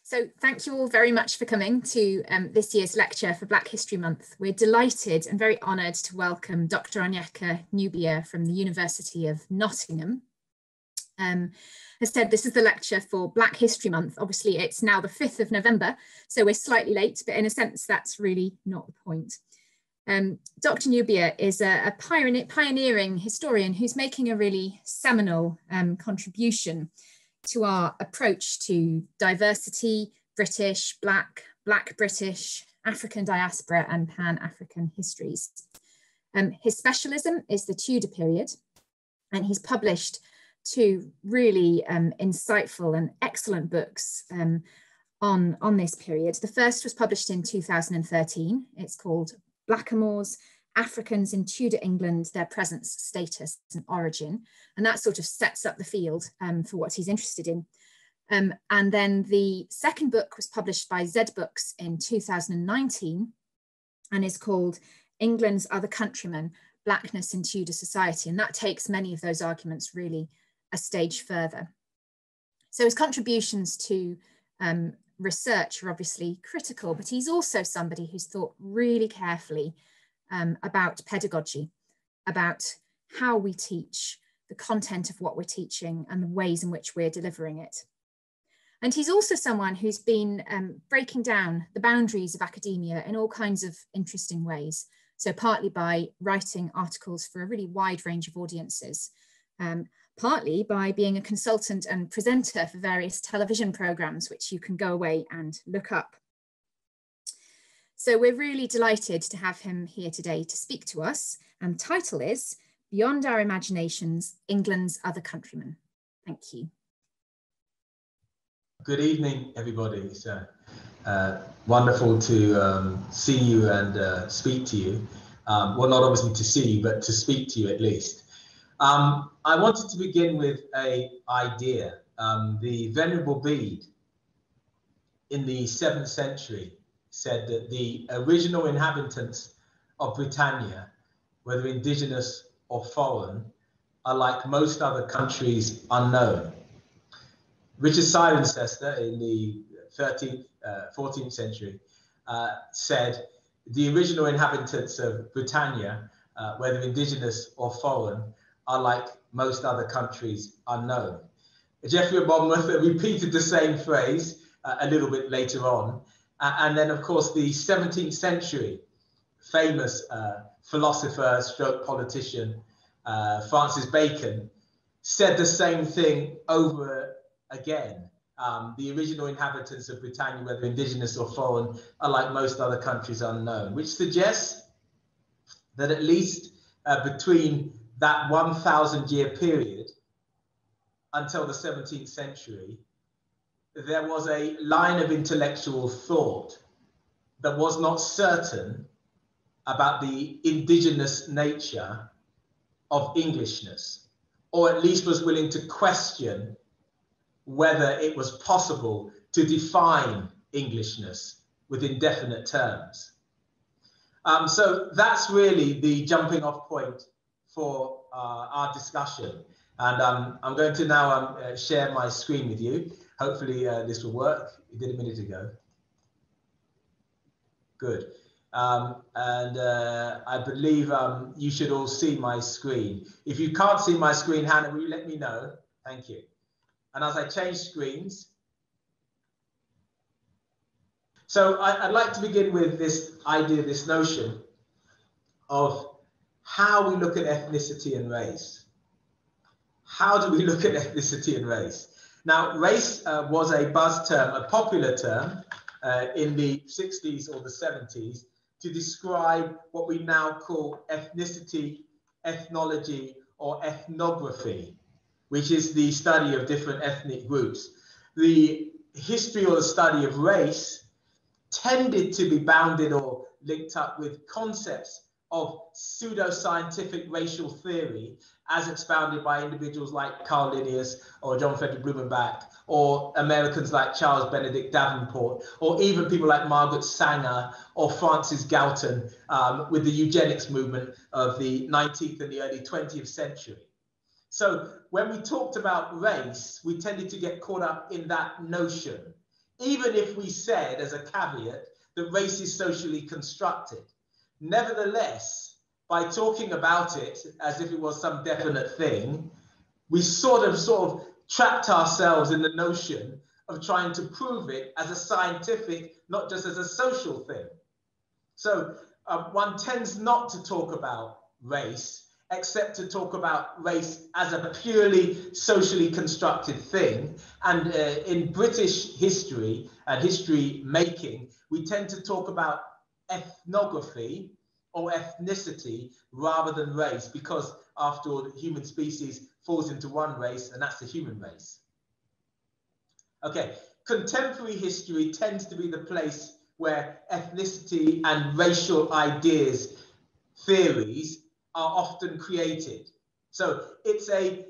So thank you all very much for coming to this year's lecture for Black History Month. We're delighted and very honoured to welcome Dr. Onyeka Nubia from the University of Nottingham. As said, this is the lecture for Black History Month. Obviously, it's now the 5th of November, so we're slightly late, but in a sense, that's really not the point. Dr. Nubia is a pioneering historian who's making a really seminal contribution to our approach to diversity, British, Black British, African diaspora and Pan-African histories. His specialism is the Tudor period, and he's published two really insightful and excellent books on this period. The first was published in 2013. It's called Blackamoors, Africans in Tudor England, Their Presence, Status and Origin. And that sort of sets up the field for what he's interested in. And then the second book was published by Z Books in 2019 and is called England's Other Countrymen, Blackness in Tudor Society. And that takes many of those arguments really a stage further. So his contributions to research are obviously critical, but he's also somebody who's thought really carefully about pedagogy, about how we teach, the content of what we're teaching and the ways in which we're delivering it. And he's also someone who's been breaking down the boundaries of academia in all kinds of interesting ways. So partly by writing articles for a really wide range of audiences, partly by being a consultant and presenter for various television programs, which you can go away and look up. So we're really delighted to have him here today to speak to us, and the title is Beyond Our Imaginations, England's Other Countrymen. Thank you. Good evening, everybody. It's wonderful to see you and speak to you. Well, not obviously to see you, but to speak to you at least. I wanted to begin with an idea. The Venerable Bede in the 7th century said that the original inhabitants of Britannia, whether indigenous or foreign, are like most other countries unknown. Richard Cirencester in the 14th century said the original inhabitants of Britannia, whether indigenous or foreign, are like most other countries unknown. Geoffrey of Monmouth repeated the same phrase a little bit later on. And then, of course, the 17th century famous philosopher stroke politician, Francis Bacon, said the same thing over again. The original inhabitants of Britannia, whether indigenous or foreign, are like most other countries unknown, which suggests that at least between that 1,000-year period until the 17th century, there was a line of intellectual thought that was not certain about the indigenous nature of Englishness, or at least was willing to question whether it was possible to define Englishness with indefinite terms. So that's really the jumping off point for our discussion. And I'm going to now share my screen with you. Hopefully this will work. It did a minute ago. Good. I believe you should all see my screen. If you can't see my screen, Hannah, will you let me know? Thank you. And as I change screens, so I'd like to begin with this idea, this notion of how we look at ethnicity and race. How do we look at ethnicity and race? Now, race was a buzz term, a popular term in the 60s or the 70s to describe what we now call ethnicity, ethnology, or ethnography, which is the study of different ethnic groups. The history or the study of race tended to be bounded or linked up with concepts of pseudo-scientific racial theory as expounded by individuals like Carl Linnaeus or John Frederick Blumenbach, or Americans like Charles Benedict Davenport, or even people like Margaret Sanger or Francis Galton with the eugenics movement of the 19th and the early 20th century. So when we talked about race, we tended to get caught up in that notion, even if we said as a caveat that race is socially constructed. Nevertheless, by talking about it as if it was some definite thing, we sort of trapped ourselves in the notion of trying to prove it as a scientific, not just as a social thing. So one tends not to talk about race, except to talk about race as a purely socially constructed thing. And in British history and history making, we tend to talk about ethnography or ethnicity rather than race, because after all, the human species falls into one race, and that's the human race. Okay, contemporary history tends to be the place where ethnicity and racial ideas, theories, are often created. So it's a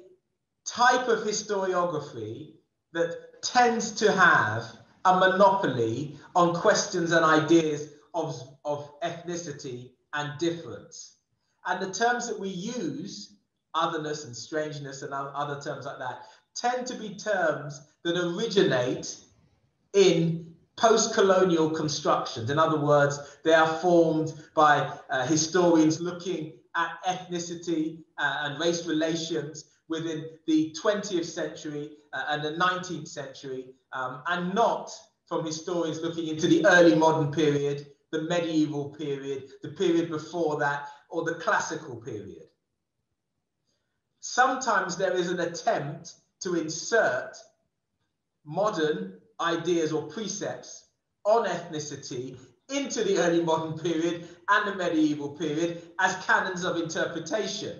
type of historiography that tends to have a monopoly on questions and ideas of ethnicity and difference. And the terms that we use, otherness and strangeness and other terms like that, tend to be terms that originate in post-colonial constructions. In other words, they are formed by historians looking at ethnicity and race relations within the 20th century and the 19th century, and not from historians looking into the early modern period, the medieval period, the period before that, or the classical period. Sometimes there is an attempt to insert modern ideas or precepts on ethnicity into the early modern period and the medieval period as canons of interpretation.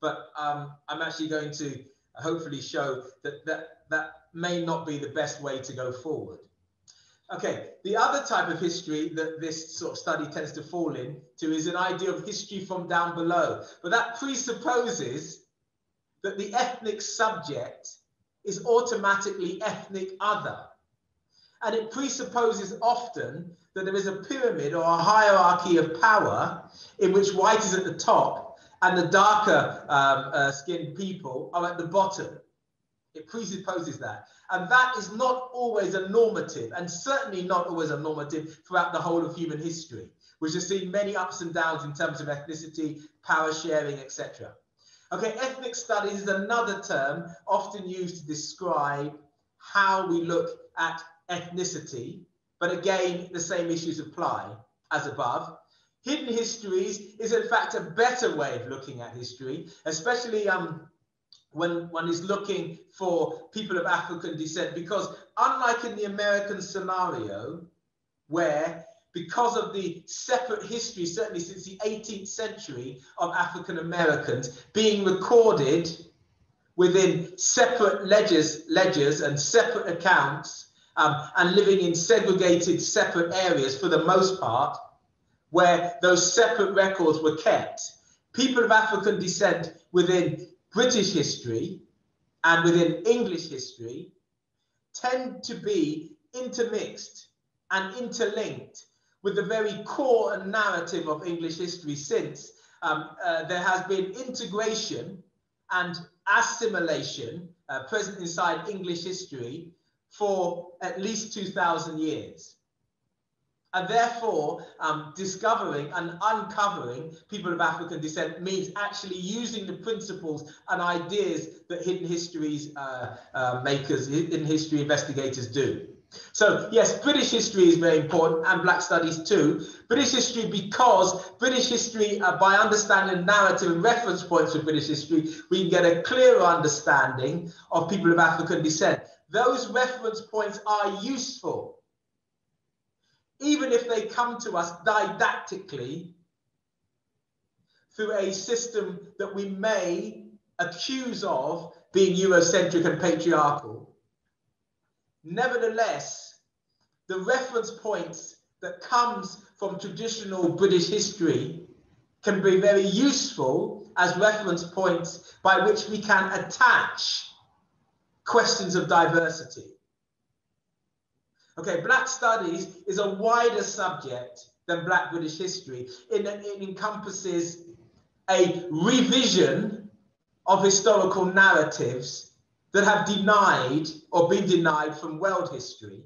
But I'm actually going to hopefully show that may not be the best way to go forward. Okay, the other type of history that this sort of study tends to fall into is an idea of history from down below. But that presupposes that the ethnic subject is automatically ethnic other. And it presupposes often that there is a pyramid or a hierarchy of power in which white is at the top and the darker skinned people are at the bottom. It presupposes that. And that is not always a normative, and certainly not always a normative throughout the whole of human history, which has seen many ups and downs in terms of ethnicity, power sharing, etc. Okay, ethnic studies is another term often used to describe how we look at ethnicity, but again, the same issues apply as above. Hidden histories is in fact a better way of looking at history, especially when one is looking for people of African descent, because unlike in the American scenario, where because of the separate history, certainly since the 18th century, of African Americans being recorded within separate ledgers and separate accounts, and living in segregated separate areas for the most part, where those separate records were kept, people of African descent within British history and within English history tend to be intermixed and interlinked with the very core and narrative of English history, since there has been integration and assimilation present inside English history for at least 2,000 years. And therefore, discovering and uncovering people of African descent means actually using the principles and ideas that hidden histories makers, hidden history investigators do. So yes, British history is very important, and Black studies too. British history, because British history, by understanding narrative and reference points for British history, we can get a clearer understanding of people of African descent. Those reference points are useful, even if they come to us didactically through a system that we may accuse of being Eurocentric and patriarchal. Nevertheless, the reference points that comes from traditional British history can be very useful as reference points by which we can attach questions of diversity. Okay, Black studies is a wider subject than Black British history. It encompasses a revision of historical narratives that have denied or been denied from world history,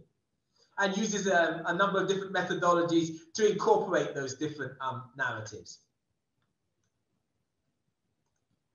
and uses a number of different methodologies to incorporate those different narratives.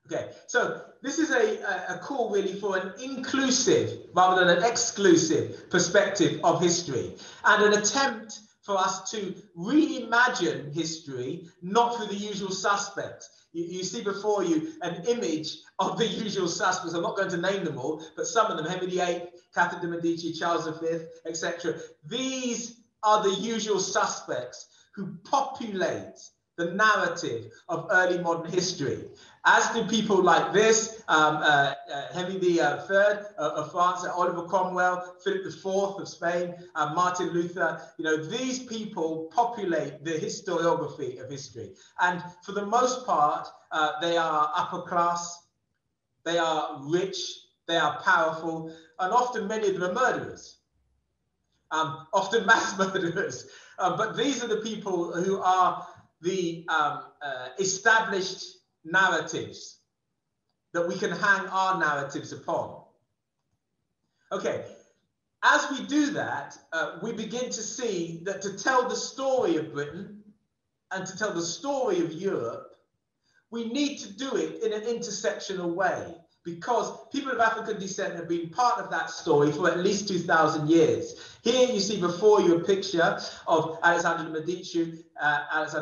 Okay, so this is a call really for an inclusive rather than an exclusive perspective of history, and an attempt for us to reimagine history, not through the usual suspects. You see before you an image of the usual suspects. I'm not going to name them all, but some of them: Henry VIII, Catherine de' Medici, Charles V, etc. These are the usual suspects who populate the narrative of early modern history, as do people like this, Henry III of France, Oliver Cromwell, Philip IV of Spain, Martin Luther. You know, these people populate the historiography of history. And for the most part, they are upper class, they are rich, they are powerful, and often many of them are murderers, often mass murderers. But these are the people who are the established narratives that we can hang our narratives upon. Okay, as we do that, we begin to see that to tell the story of Britain and to tell the story of Europe, we need to do it in an intersectional way, because people of African descent have been part of that story for at least 2,000 years. Here you see before you a picture of Alexander de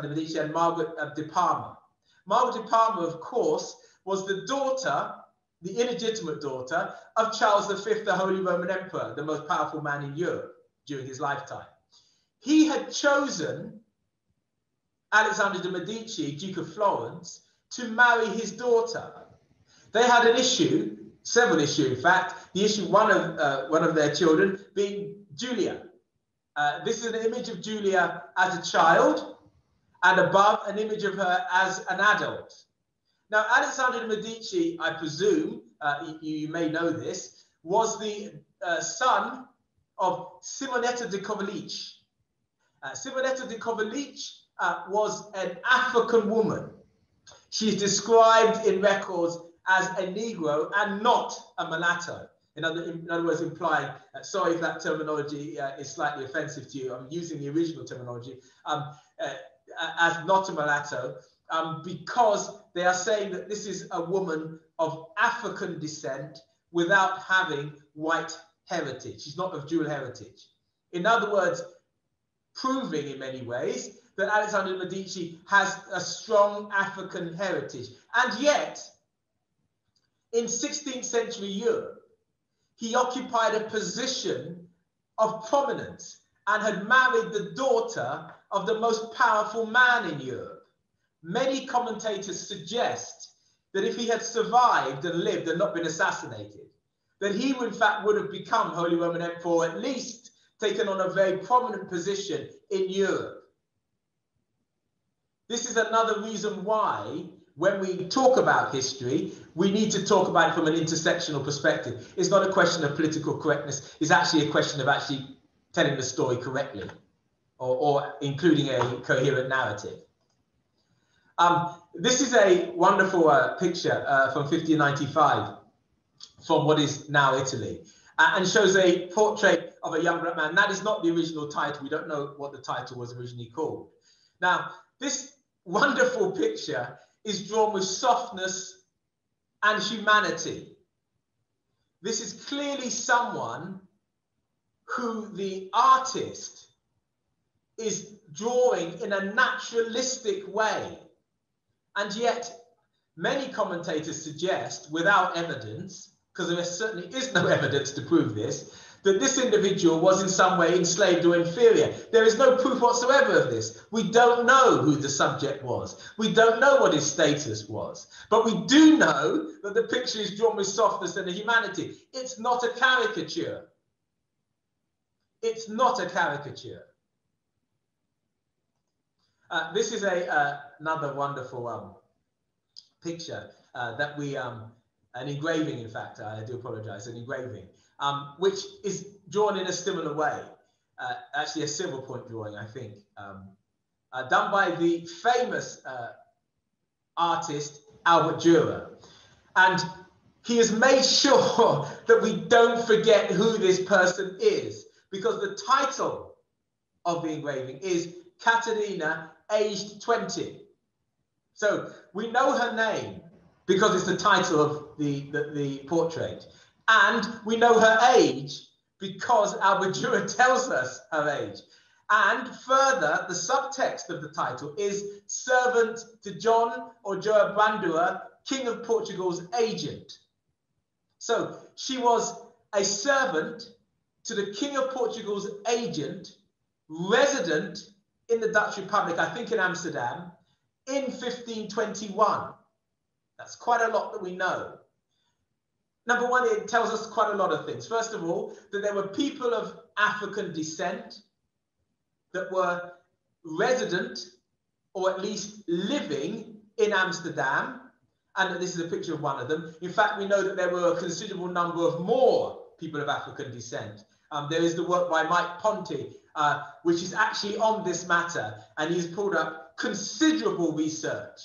Medici and Margaret de Parma. Margaret de Parma, of course, was the daughter, the illegitimate daughter of Charles V, the Holy Roman Emperor, the most powerful man in Europe during his lifetime. He had chosen Alexander de Medici, Duke of Florence, to marry his daughter. They had an issue, several issues in fact. The issue, one of their children being Julia. This is an image of Julia as a child, and above an image of her as an adult. Now, Alexander de Medici, I presume, you may know this, was the son of Simonetta de Covelice. Simonetta de Covelice was an African woman. She is described in records as a Negro and not a mulatto. In other words, implying, sorry if that terminology is slightly offensive to you, I'm using the original terminology, as not a mulatto, because they are saying that this is a woman of African descent without having white heritage. She's not of dual heritage. In other words, proving in many ways that Alexander de Medici has a strong African heritage. And yet, in 16th century Europe, he occupied a position of prominence and had married the daughter of the most powerful man in Europe. Many commentators suggest that if he had survived and lived and not been assassinated, that he in fact would have become Holy Roman Emperor, or at least taken on a very prominent position in Europe. This is another reason why, when we talk about history, we need to talk about it from an intersectional perspective. It's not a question of political correctness. It's actually a question of actually telling the story correctly, or including a coherent narrative. This is a wonderful picture from 1595 from what is now Italy, and shows a portrait of a young black man. That is not the original title. We don't know what the title was originally called. Now, this wonderful picture is drawn with softness and humanity. This is clearly someone who the artist is drawing in a naturalistic way. And yet, many commentators suggest, without evidence, because there certainly is no evidence to prove this, that this individual was in some way enslaved or inferior. There is no proof whatsoever of this. We don't know who the subject was. We don't know what his status was. But we do know that the picture is drawn with softness and humanity. It's not a caricature. It's not a caricature. This is another wonderful picture that we, an engraving, in fact, I do apologize, an engraving, which is drawn in a similar way, actually a silver point drawing, I think, done by the famous artist Albert Dürer. And he has made sure that we don't forget who this person is, because the title of the engraving is Caterina, aged 20. So we know her name because it's the title of the portrait. And we know her age because Albert Dürer tells us her age. And further, the subtext of the title is servant to John or João Brandua, King of Portugal's agent. So she was a servant to the King of Portugal's agent, resident in the Dutch Republic, I think in Amsterdam, in 1521. That's quite a lot that we know. Number one, it tells us quite a lot of things. First of all, that there were people of African descent that were resident or at least living in Amsterdam. And this is a picture of one of them. In fact, we know that there were a considerable number of more people of African descent. There is the work by Mike Ponty, which is actually on this matter. And he's pulled up considerable research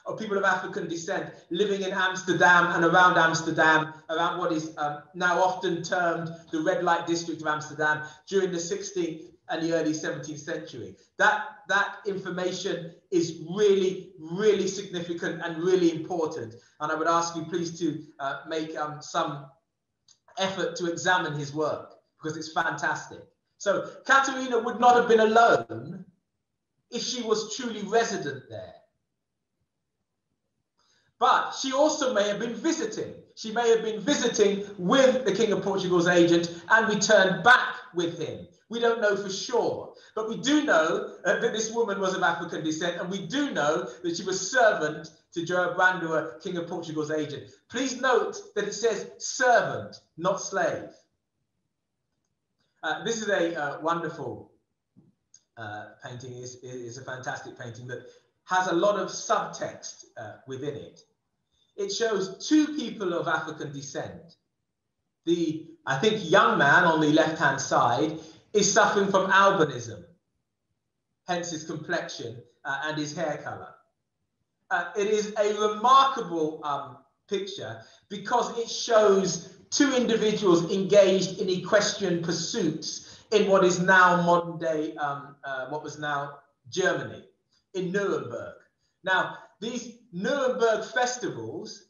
of people of African descent living in Amsterdam and around Amsterdam, around what is now often termed the red light district of Amsterdam during the 16th and the early 17th century. That information is really, really significant and really important. And I would ask you please to make some effort to examine his work, because it's fantastic. So Caterina would not have been alone if she was truly resident there. But she also may have been visiting. She may have been visiting with the King of Portugal's agent and returned back with him. We don't know for sure, but we do know that this woman was of African descent, and we do know that she was servant to João Brandua, King of Portugal's agent. Please note that it says servant, not slave. This is a wonderful painting. It's a fantastic painting that has a lot of subtext within it. It shows two people of African descent. The, I think, young man on the left-hand side is suffering from albinism, hence his complexion and his hair color. It is a remarkable picture because it shows two individuals engaged in equestrian pursuits in what is now modern day, what was now Germany, in Nuremberg. Now, these Nuremberg festivals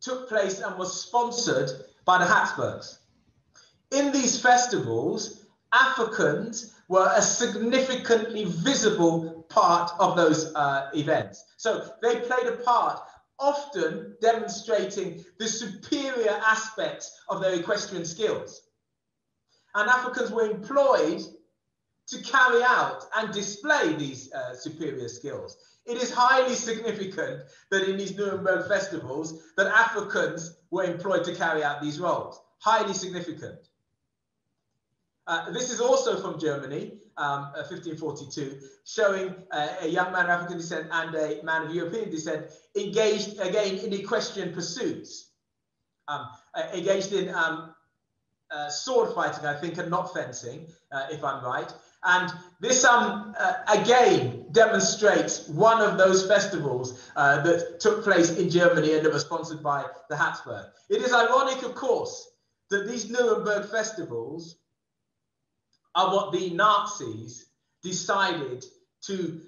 took place and were sponsored by the Habsburgs. In these festivals, Africans were a significantly visible part of those events. So they played a part, often demonstrating the superior aspects of their equestrian skills. And Africans were employed to carry out and display these superior skills. It is highly significant that in these Nuremberg festivals that Africans were employed to carry out these roles. Highly significant. This is also from Germany, 1542, showing a young man of African descent and a man of European descent engaged again in equestrian pursuits, engaged in sword fighting, I think, and not fencing, if I'm right. And this again demonstrates one of those festivals that took place in Germany and that was sponsored by the Habsburg. It is ironic, of course, that these Nuremberg festivals are what the Nazis decided to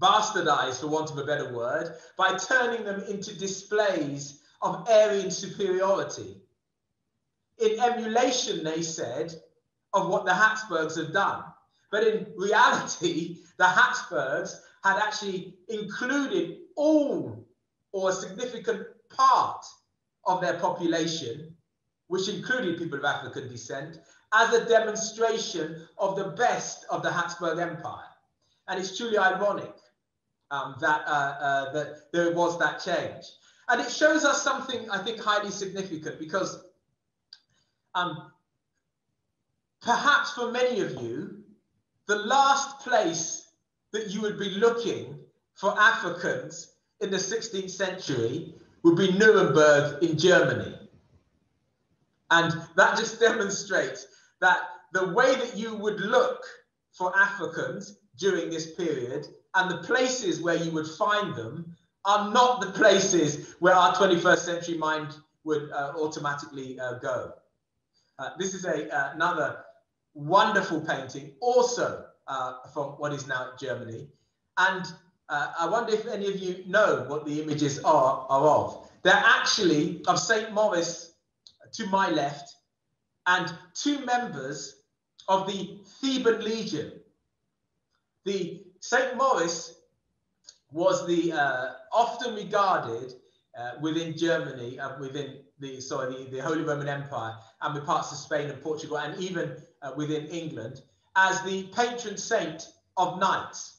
bastardize, for want of a better word, by turning them into displays of Aryan superiority. In emulation, they said, of what the Habsburgs had done. But in reality, the Habsburgs had actually included all or a significant part of their population, which included people of African descent, as a demonstration of the best of the Habsburg Empire. And it's truly ironic that there was that change. And it shows us something, I think, highly significant, because perhaps for many of you, the last place that you would be looking for Africans in the 16th century would be Nuremberg in Germany. And that just demonstrates that the way that you would look for Africans during this period and the places where you would find them are not the places where our 21st century mind would automatically go. This is another wonderful painting, also from what is now Germany. And I wonder if any of you know what the images are of. They're actually of St. Maurice to my left and two members of the Theban Legion. The St. Maurice was the often regarded within Germany, within the Holy Roman Empire, and with parts of Spain and Portugal, and even within England, as the patron saint of knights.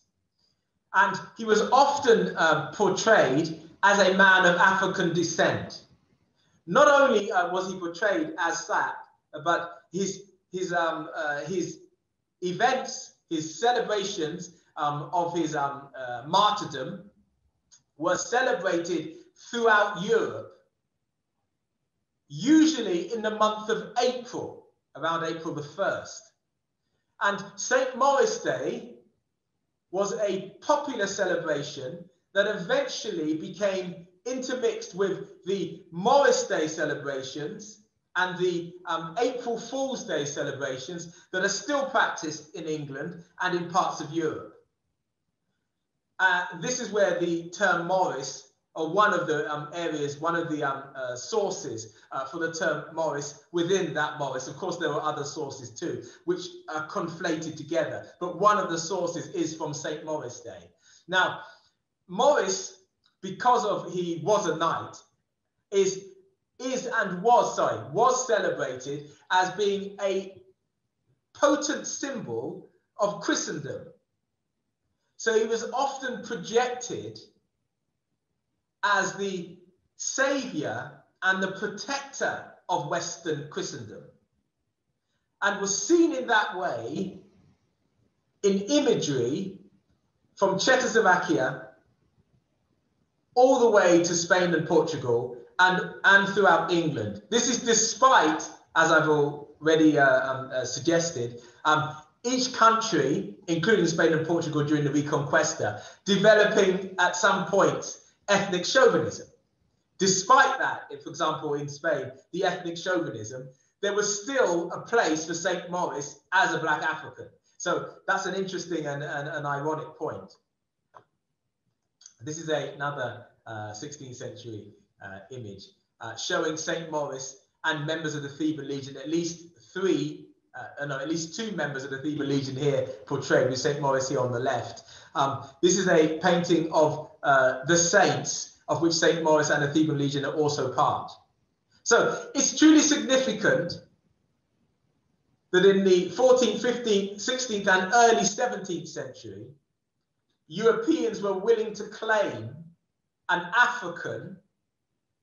And he was often portrayed as a man of African descent. Not only was he portrayed as that, but his events, his celebrations of his martyrdom were celebrated throughout Europe, usually in the month of April, around April the 1st. And St. Maurice Day was a popular celebration that eventually became intermixed with the Maurice Day celebrations and the April Fool's Day celebrations that are still practiced in England and in parts of Europe. This is where the term Maurice, or one of the areas, one of the sources for the term Maurice within that Maurice. Of course, there were other sources too, which are conflated together, but one of the sources is from St. Maurice Day. Now, Maurice, because of he was a knight, was celebrated as being a potent symbol of Christendom. So he was often projected as the savior and the protector of Western Christendom, and was seen in that way in imagery from Czechoslovakia all the way to Spain and Portugal and throughout England. This is despite, as I've already suggested, each country, including Spain and Portugal during the Reconquista, developing at some point ethnic chauvinism. Despite that, for example, in Spain, the ethnic chauvinism, there was still a place for St. Maurice as a Black African. So that's an interesting and an ironic point. This is another 16th century image showing St. Maurice and members of the Theban Legion, at least two members of the Theban Legion here portrayed, with St. Maurice here on the left. This is a painting of the saints, of which St. Maurice and the Theban Legion are also part. So it's truly significant that in the 14th, 15th, 16th and early 17th century, Europeans were willing to claim an African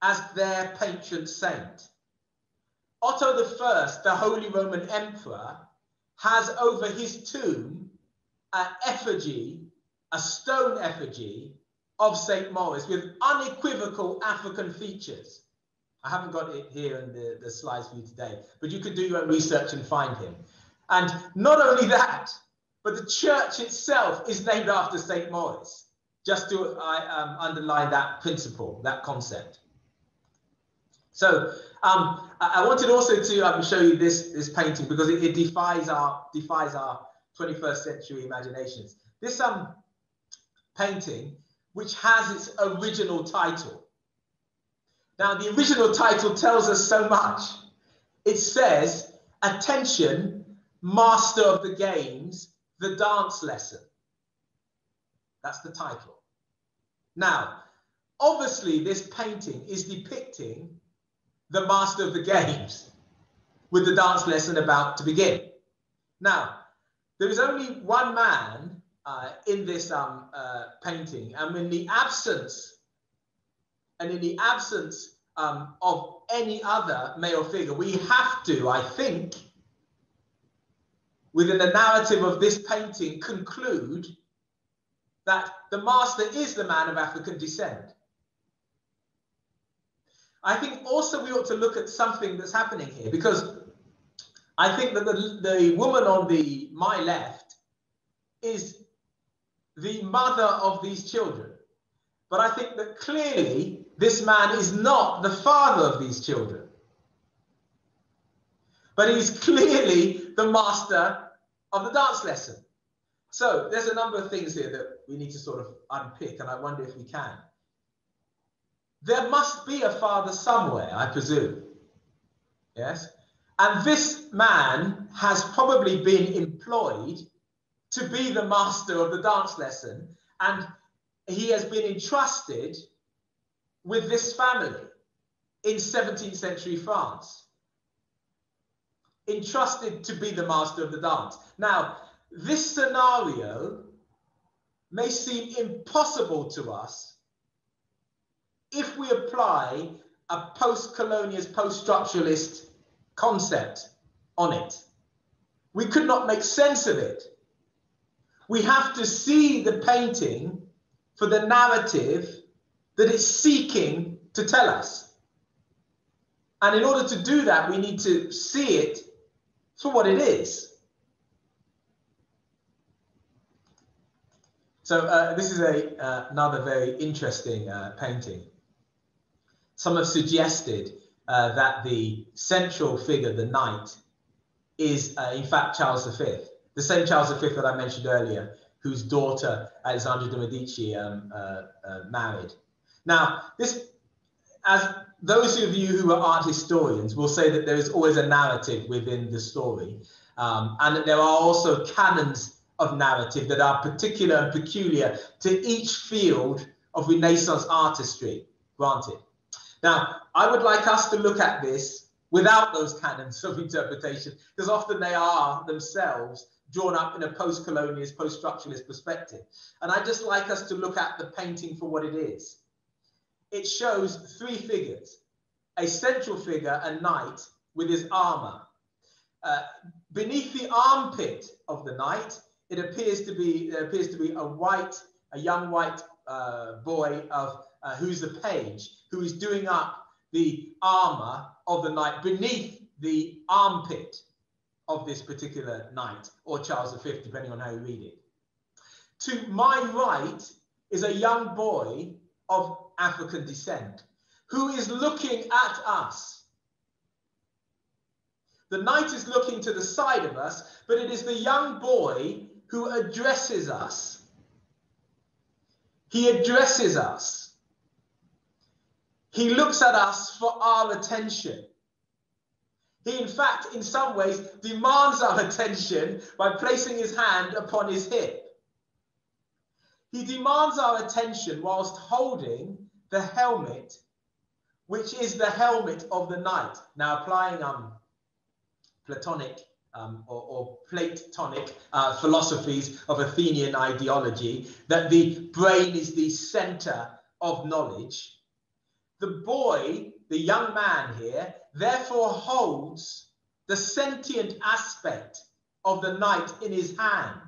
as their patron saint. Otto I, the Holy Roman Emperor, has over his tomb an effigy, a stone effigy of St. Maurice with unequivocal African features. I haven't got it here in the slides for you today, but you could do your own research and find him. And not only that, but the church itself is named after St. Maurice, just to underline that principle, that concept. So I wanted also to show you this painting because it defies our 21st century imaginations. This painting, which has its original title. Now, the original title tells us so much. It says, "Attention, Master of the Games, the Dance Lesson." That's the title. Now, obviously, this painting is depicting the Master of the Games with the dance lesson about to begin. Now, there is only one man in this painting, and in the absence of any other male figure, we have to, I think, within the narrative of this painting, conclude that the master is the man of African descent. I think also we ought to look at something that's happening here, because I think that the woman on my left is the mother of these children. But I think that clearly this man is not the father of these children. But he's clearly the master of the dance lesson. So there's a number of things here that we need to sort of unpick, and I wonder if we can. There must be a father somewhere, I presume. Yes? And this man has probably been employed to be the master of the dance lesson, and he has been entrusted with this family in 17th century France. Entrusted to be the master of the dance. Now, this scenario may seem impossible to us if we apply a post-colonialist, post-structuralist concept on it. We could not make sense of it. We have to see the painting for the narrative that it's seeking to tell us. And in order to do that, we need to see it for what it is. So this is another very interesting painting. Some have suggested that the central figure, the knight, is in fact Charles V, the same Charles V that I mentioned earlier, whose daughter Alessandra de Medici married. Now, this, as those of you who are art historians will say, that there is always a narrative within the story, and that there are also canons of narrative that are particular and peculiar to each field of Renaissance artistry, granted. Now, I would like us to look at this without those canons of interpretation, because often they are themselves drawn up in a post-colonialist, post-structuralist perspective. And I'd just like us to look at the painting for what it is. It shows three figures: a central figure, a knight with his armor. Beneath the armpit of the knight, it appears to be a young white boy who's a page, who is doing up the armor of the knight beneath the armpit of this particular knight, or Charles V, depending on how you read it. To my right is a young boy of African descent who is looking at us. The knight is looking to the side of us, but it is the young boy who addresses us. He addresses us. He looks at us for our attention. He, in fact, in some ways, demands our attention by placing his hand upon his hip. He demands our attention whilst holding the helmet, which is the helmet of the knight. Now, applying Platonic or Platonic philosophies of Athenian ideology, that the brain is the center of knowledge. The boy, the young man here, therefore holds the sentient aspect of the knight in his hand,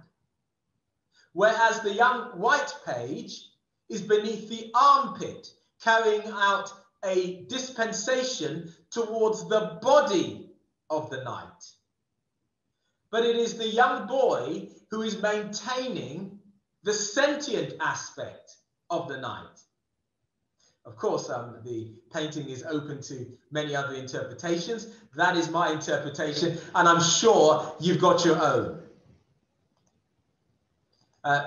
whereas the young white page is beneath the armpit, carrying out a dispensation towards the body of the knight. But it is the young boy who is maintaining the sentient aspect of the knight. Of course, the painting is open to many other interpretations. That is my interpretation, and I'm sure you've got your own.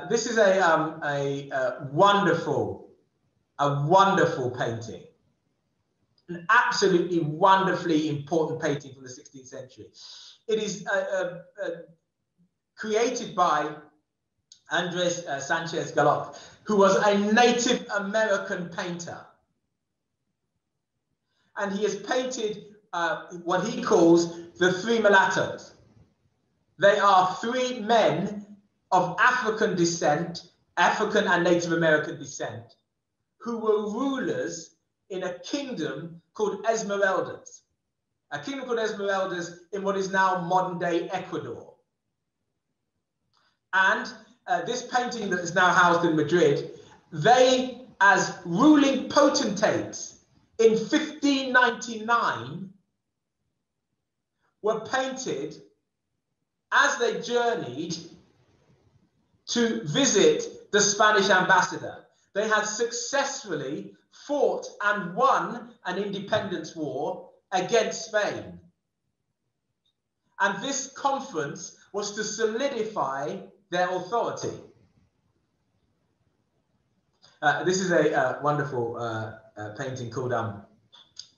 This is a wonderful painting, an absolutely wonderfully important painting from the 16th century. It is created by Andres Sanchez Galop, who was a Native American painter. And he has painted what he calls the Three Maltons. They are three men of African descent, African and Native American descent, who were rulers in a kingdom called Esmeraldas. A kingdom called Esmeraldas in what is now modern-day Ecuador. And this painting that is now housed in Madrid, they, as ruling potentates in 1599, were painted as they journeyed to visit the Spanish ambassador. they had successfully fought and won an independence war against Spain. And this conference was to solidify their authority. This is a wonderful painting called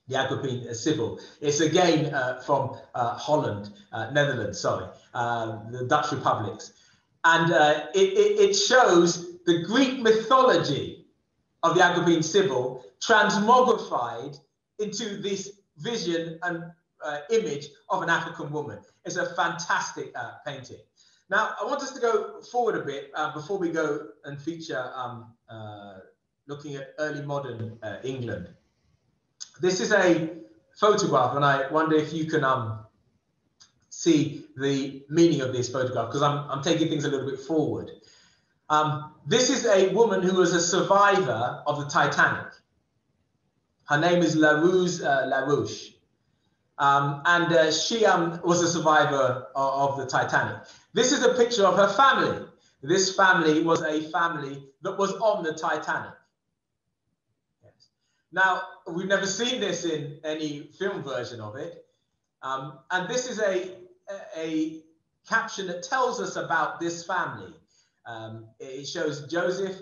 Jagopin Sybil. It's again from Holland, Netherlands, sorry, the Dutch republics. And it shows the Greek mythology of Jagopin Sybil transmogrified into this vision and image of an African woman. It's a fantastic painting. Now, I want us to go forward a bit before we go and feature looking at early modern England. This is a photograph, and I wonder if you can see the meaning of this photograph, because I'm taking things a little bit forward. This is a woman who was a survivor of the Titanic. Her name is Larouche. And she was a survivor of the Titanic. This is a picture of her family. This family was a family that was on the Titanic. Yes. Now, we've never seen this in any film version of it. And this is a caption that tells us about this family. It shows Joseph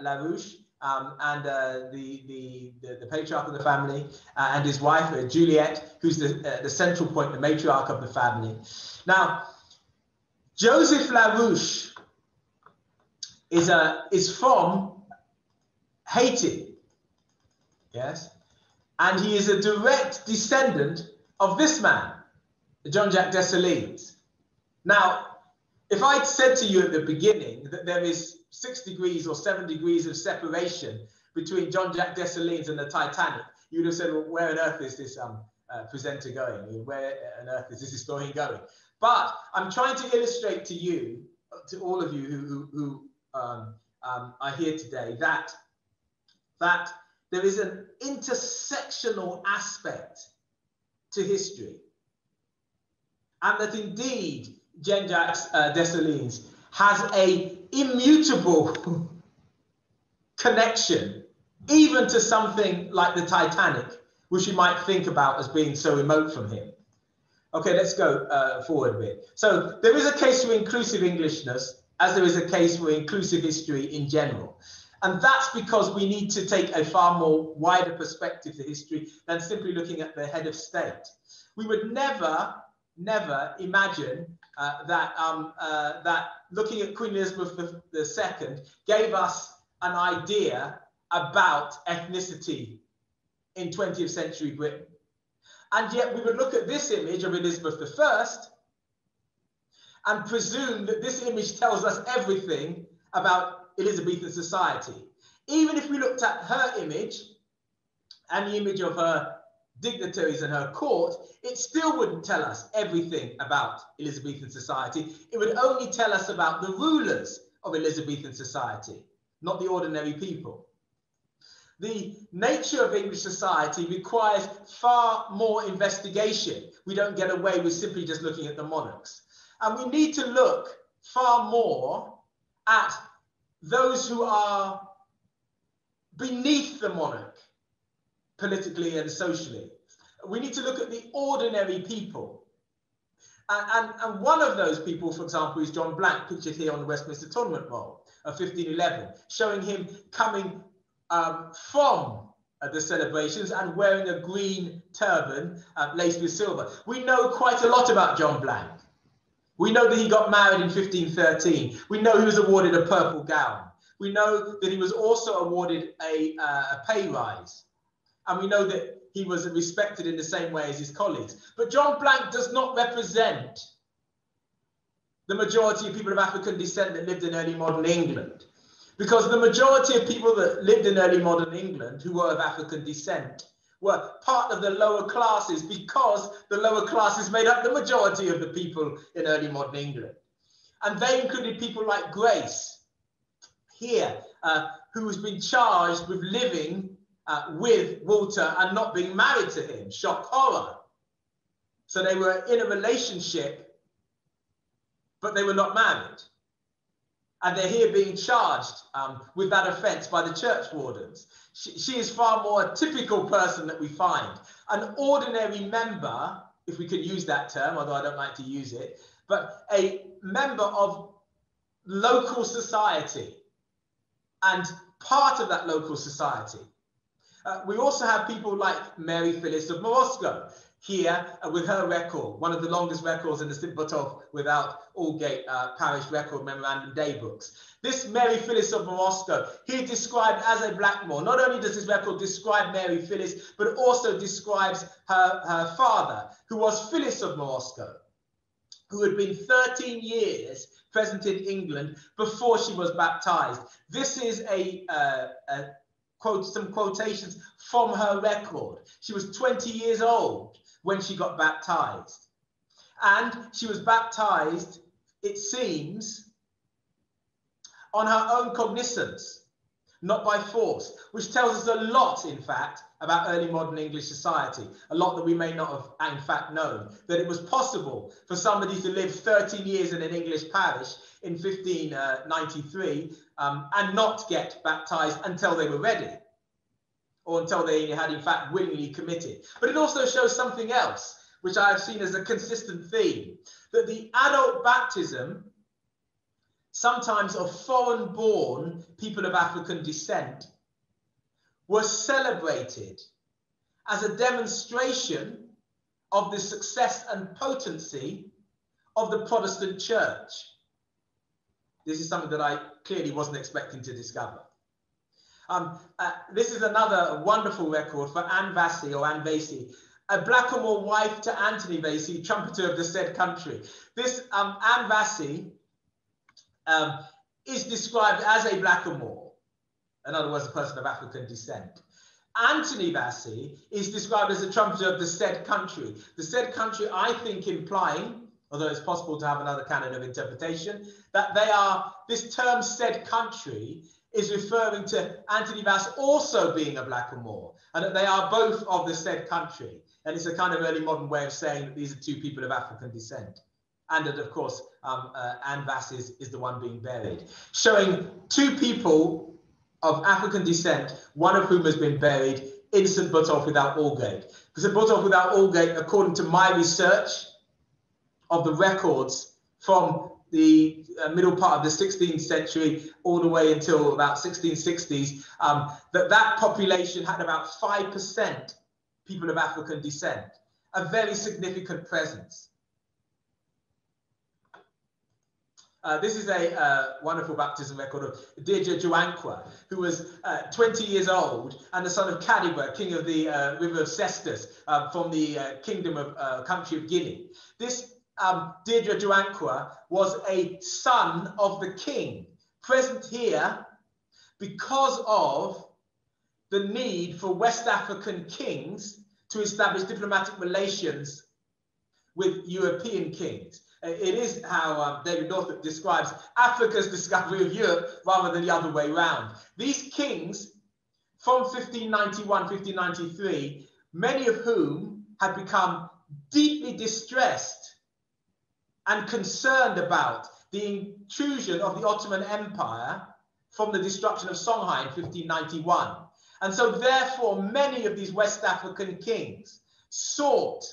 Larouche, and the patriarch of the family, and his wife Juliet, who's the central point, the matriarch of the family. Now, Joseph Larouche is from Haiti, yes, and he is a direct descendant of this man, Jean-Jacques Dessalines. Now, if I'd said to you at the beginning that there is 6 degrees or 7 degrees of separation between Jean-Jacques Dessalines and the Titanic, you would have said, well, where on earth is this presenter going? Where on earth is this historian going? But I'm trying to illustrate to you, to all of you who are here today, that there is an intersectional aspect to history. And that indeed, Jean-Jacques Dessalines has a immutable connection, even to something like the Titanic, which you might think about as being so remote from him. Okay, let's go forward a bit. So there is a case for inclusive Englishness, as there is a case for inclusive history in general. And that's because we need to take a far more wider perspective to history than simply looking at the head of state. We would never imagine that looking at Queen Elizabeth II gave us an idea about ethnicity in 20th century Britain. And yet we would look at this image of Elizabeth I and presume that this image tells us everything about Elizabethan society. Even if we looked at her image and the image of her dignitaries and her court, it still wouldn't tell us everything about Elizabethan society. It would only tell us about the rulers of Elizabethan society, not the ordinary people. The nature of English society requires far more investigation. We don't get away with simply just looking at the monarchs. And we need to look far more at those who are beneath the monarch, politically and socially. We need to look at the ordinary people. And one of those people, for example, is John Blank, pictured here on the Westminster Tournament Roll of 1511, showing him coming from the celebrations and wearing a green turban laced with silver. We know quite a lot about John Blank. We know that he got married in 1513. We know he was awarded a purple gown. We know that he was also awarded a pay rise. And we know that he was respected in the same way as his colleagues. But John Blank does not represent the majority of people of African descent that lived in early modern England. Because the majority of people that lived in early modern England who were of African descent were part of the lower classes, because the lower classes made up the majority of the people in early modern England. And they included people like Grace here, who has been charged with living with Walter and not being married to him. Shock horror. So they were in a relationship, but they were not married. And they're here being charged with that offence by the church wardens. She is far more a typical person that we find. An ordinary member, if we can use that term, although I don't like to use it, but a member of local society and part of that local society. We also have people like Mary Phyllis of Morosco here with her record, one of the longest records in the St. Botolph without Aldgate Parish Record Memorandum Day books. This Mary Phyllis of Morosco, here described as a blackamoor. Not only does this record describe Mary Phyllis, but also describes her father, who was Phyllis of Morosco, who had been 13 years present in England before she was baptized. This is some quotations from her record. She was 20 years old when she got baptized. And she was baptized, it seems, on her own cognizance, not by force, which tells us a lot, in fact, about early modern English society, a lot that we may not have, in fact, known, that it was possible for somebody to live 13 years in an English parish in 1593 and not get baptized until they were ready, or until they had, in fact, willingly committed. But it also shows something else, which I have seen as a consistent theme, that the adult baptism, sometimes of foreign-born people of African descent, was celebrated as a demonstration of the success and potency of the Protestant church. This is something that I clearly wasn't expecting to discover. This is another wonderful record for Anne Vasey, or Anne Vasey, a blackamoor wife to Anthony Vasey, trumpeter of the said country. This Anne Vasey is described as a blackamoor, in other words, a person of African descent. Anthony Vasey is described as a trumpeter of the said country. The said country, I think, implying, although it's possible to have another canon of interpretation, that they are, this term said country is referring to Anthony Vasey also being a blackamoor, and that they are both of the said country. And it's a kind of early modern way of saying that these are two people of African descent. And that, of course, Anne Vasey is the one being buried, showing two people of African descent, one of whom has been buried in St. Botolph without Aldgate. Because St. Botolph without Aldgate, according to my research of the records from the middle part of the 16th century all the way until about 1660s, that population had about 5% people of African descent, a very significant presence. This is a wonderful baptism record of Deirdre Joanqua, who was 20 years old and the son of Cadiba, king of the river of Cestus, from the kingdom of country of Guinea. This Deirdre Joanqua was a son of the king, present here because of the need for West African kings to establish diplomatic relations with European kings. It is how David Northup describes Africa's discovery of Europe rather than the other way around. These kings from 1591, 1593, many of whom had become deeply distressed and concerned about the intrusion of the Ottoman Empire from the destruction of Songhai in 1591. And so therefore, many of these West African kings sought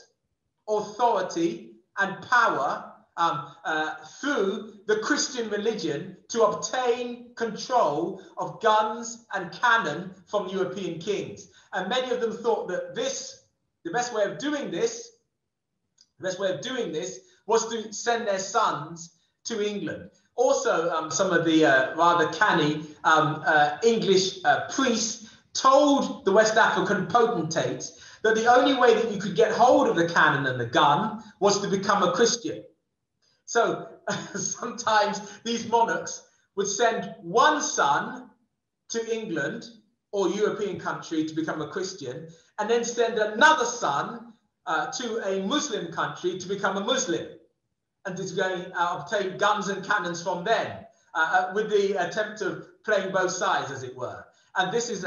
authority and power through the Christian religion to obtain control of guns and cannon from European kings. And many of them thought that the best way of doing this was to send their sons to England. Also, some of the rather canny English priests told the West African potentates that the only way that you could get hold of the cannon and the gun was to become a Christian. So sometimes these monarchs would send one son to England or European country to become a Christian, and then send another son to a Muslim country to become a Muslim, and to go obtain guns and cannons from them, with the attempt of playing both sides, as it were. And this is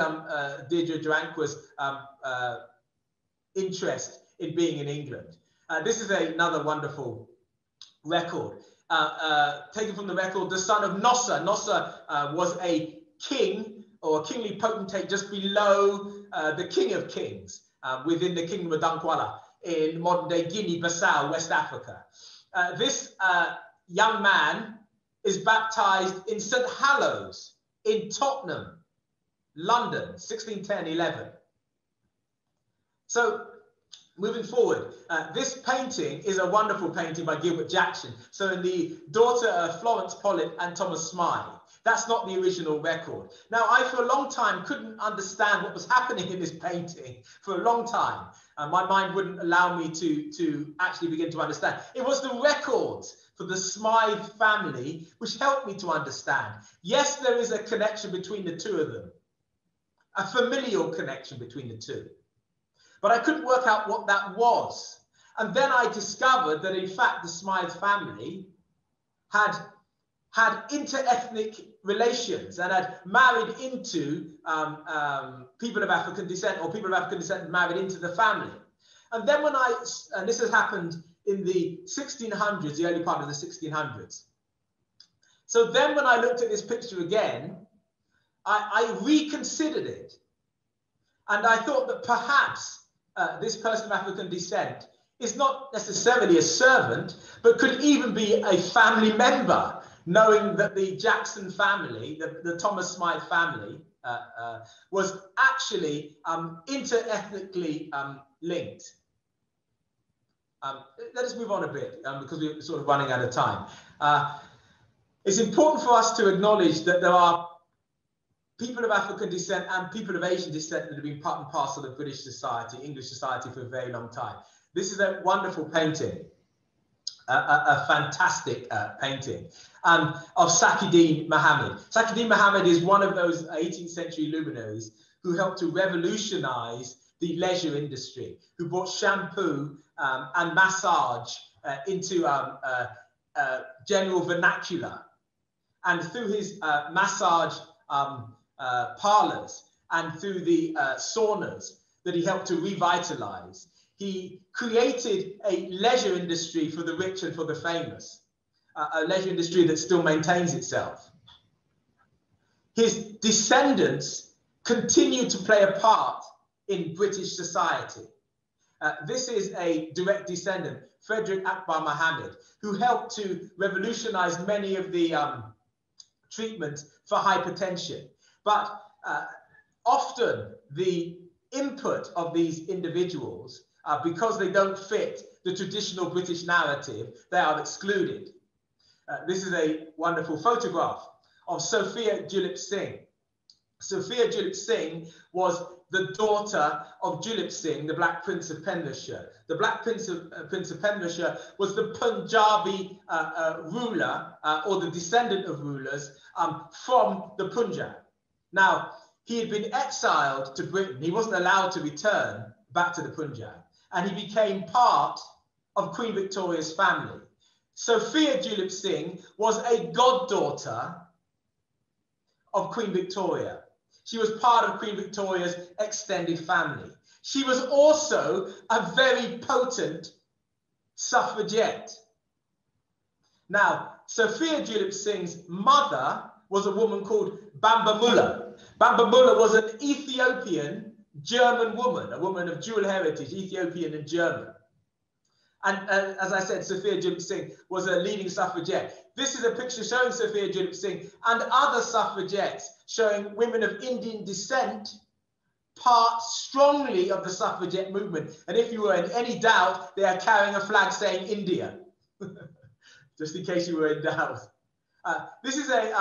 Deirdre Joanqua's interest in being in England. This is another wonderful record. taken from the record, the son of Nossa. Nossa was a king or a kingly potentate just below the King of Kings within the Kingdom of Dankwala in modern-day Guinea-Bissau, West Africa. This young man is baptized in St. Hallows in Tottenham, London, 1610-11. So moving forward, this painting is a wonderful painting by Gilbert Jackson. So in the daughter of Florence Pollitt and Thomas Smythe. That's not the original record. Now, I, for a long time, couldn't understand what was happening in this painting for a long time. My mind wouldn't allow me to actually begin to understand. It was the records for the Smythe family which helped me to understand. Yes, there is a connection between the two of them, a familial connection between the two. But I couldn't work out what that was. And then I discovered that, in fact, the Smythe family had inter-ethnic relations and had married into people of African descent, or people of African descent married into the family. And then and this has happened in the 1600s, the early part of the 1600s. So then when I looked at this picture again, I reconsidered it. And I thought that perhaps this person of African descent is not necessarily a servant, but could even be a family member, knowing that the Jackson family, the Thomas Smythe family, was actually inter-ethnically linked. Let us move on a bit because we're sort of running out of time. It's important for us to acknowledge that there are people of African descent and people of Asian descent that have been part and parcel of British society, English society for a very long time. This is a wonderful painting, a fantastic painting of Sakieddine Mohammed. Sakieddine Mohammed is one of those 18th century luminaries who helped to revolutionize the leisure industry, who brought shampoo and massage into general vernacular. And through his massage parlors and through the saunas that he helped to revitalize, he created a leisure industry for the rich and for the famous, a leisure industry that still maintains itself. His descendants continue to play a part in British society. This is a direct descendant, Frederick Akbar Mohammed, who helped to revolutionize many of the treatments for hypertension. But often the input of these individuals, because they don't fit the traditional British narrative, they are excluded. This is a wonderful photograph of Sophia Julep Singh. Sophia Julep Singh was the daughter of Julep Singh, the Black Prince of Pembrokeshire. The Black Prince of Pembrokeshire was the Punjabi ruler, or the descendant of rulers from the Punjab. Now, he had been exiled to Britain. He wasn't allowed to return back to the Punjab, and he became part of Queen Victoria's family. Sophia Julep Singh was a goddaughter of Queen Victoria. She was part of Queen Victoria's extended family. She was also a very potent suffragette. Now, Sophia Julep Singh's mother was a woman called Bamba Mullah. Bamba Mullah was an Ethiopian German woman, a woman of dual heritage, Ethiopian and German. And as I said, Sophia Julep Singh was a leading suffragette. This is a picture showing Sophia Julep Singh and other suffragettes, showing women of Indian descent part strongly of the suffragette movement. And if you were in any doubt, they are carrying a flag saying India, just in case you were in doubt. This is a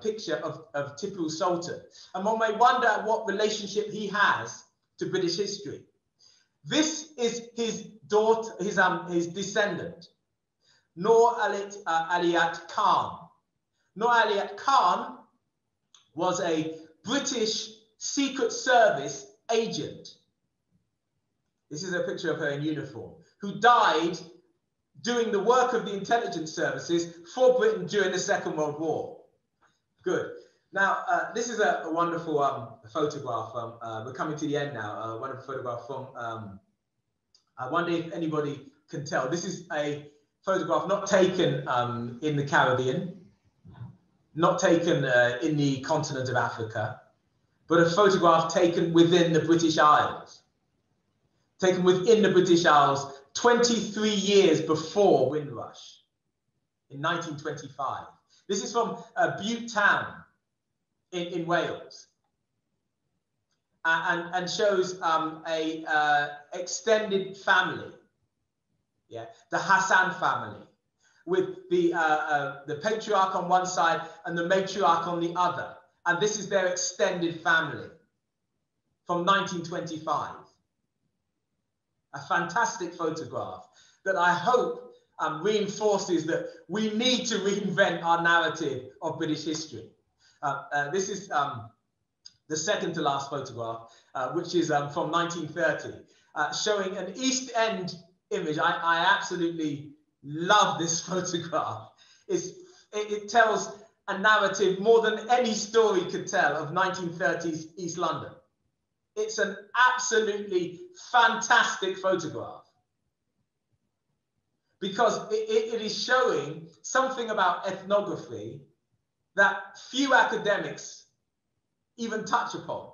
picture of Tipu Sultan. And one may wonder what relationship he has to British history. This is his daughter, his descendant, Noor Aliyat Khan. Noor Aliyat Khan was a British Secret Service agent. This is a picture of her in uniform, who died doing the work of the intelligence services for Britain during the Second World War. Good. Now, this is a wonderful photograph. We're coming to the end now. A wonderful photograph from, I wonder if anybody can tell. This is a photograph not taken in the Caribbean, not taken in the continent of Africa, but a photograph taken within the British Isles. Taken within the British Isles 23 years before Windrush, in 1925. This is from Bute Town in Wales, and shows a extended family, yeah, the Hassan family, with the patriarch on one side and the matriarch on the other. And this is their extended family from 1925. A fantastic photograph that I hope reinforces that we need to reinvent our narrative of British history. This is the second to last photograph, which is from 1930, showing an East End image. I absolutely love this photograph. It tells a narrative more than any story could tell of 1930s East London. It's an absolutely fantastic photograph because it is showing something about ethnography that few academics even touch upon.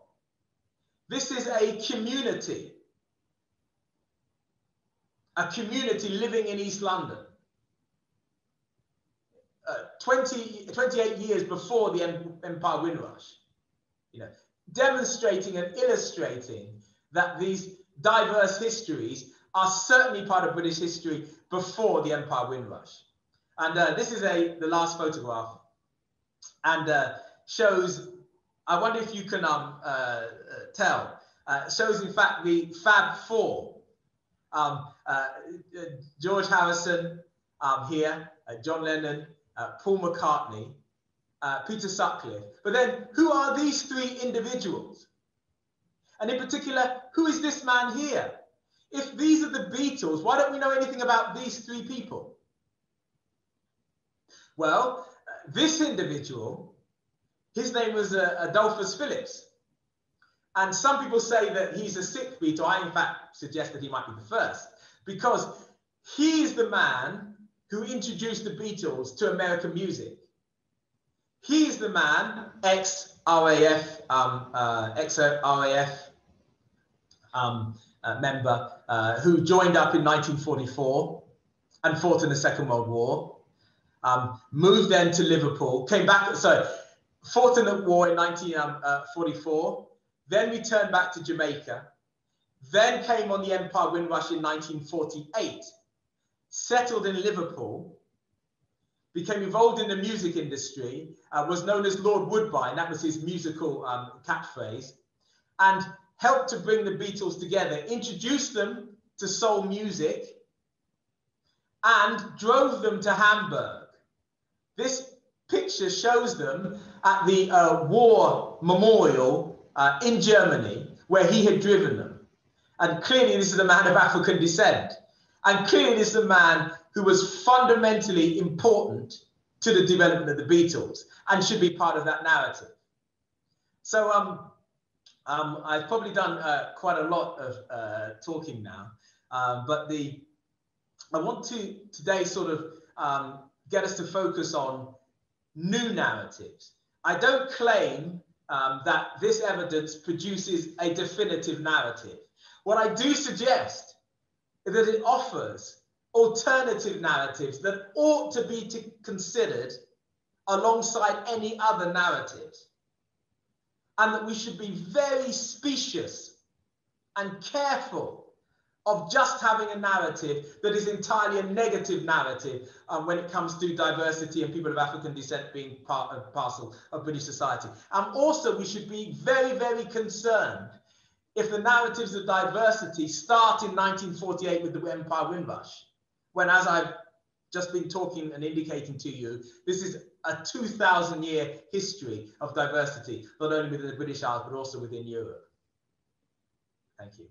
This is a community living in East London, 28 years before the Empire Windrush, you know, demonstrating and illustrating that these diverse histories are certainly part of British history before the Empire Windrush. And this is the last photograph, and shows, I wonder if you can tell, shows in fact the Fab Four. George Harrison here, John Lennon, Paul McCartney, Peter Sutcliffe. But then who are these three individuals? And in particular, who is this man here? If these are the Beatles, why don't we know anything about these three people? Well, this individual, his name was Adolphus Phillips. And some people say that he's a sixth Beatle. I, in fact, suggest that he might be the first, because he's the man who introduced the Beatles to American music. He's the man, ex-RAF member, who joined up in 1944 and fought in the Second World War, moved then to Liverpool, came back, fought in the war in 1944, then returned back to Jamaica, then came on the Empire Windrush in 1948, settled in Liverpool, became involved in the music industry, was known as Lord Woodbine, that was his musical catchphrase, and helped to bring the Beatles together, introduced them to soul music, and drove them to Hamburg. This picture shows them at the war memorial in Germany, where he had driven them. And clearly this is a man of African descent. And clearly this is a man who was fundamentally important to the development of the Beatles and should be part of that narrative. So I've probably done quite a lot of talking now, but I want to today sort of get us to focus on new narratives. I don't claim that this evidence produces a definitive narrative. What I do suggest is that it offers alternative narratives that ought to be considered alongside any other narratives, and that we should be very specious and careful of just having a narrative that is entirely a negative narrative when it comes to diversity and people of African descent being part and parcel of British society. And also we should be very, very concerned if the narratives of diversity start in 1948 with the Empire Windrush, when, as I've just been talking and indicating to you, this is a 2,000-year history of diversity, not only within the British Isles, but also within Europe. Thank you.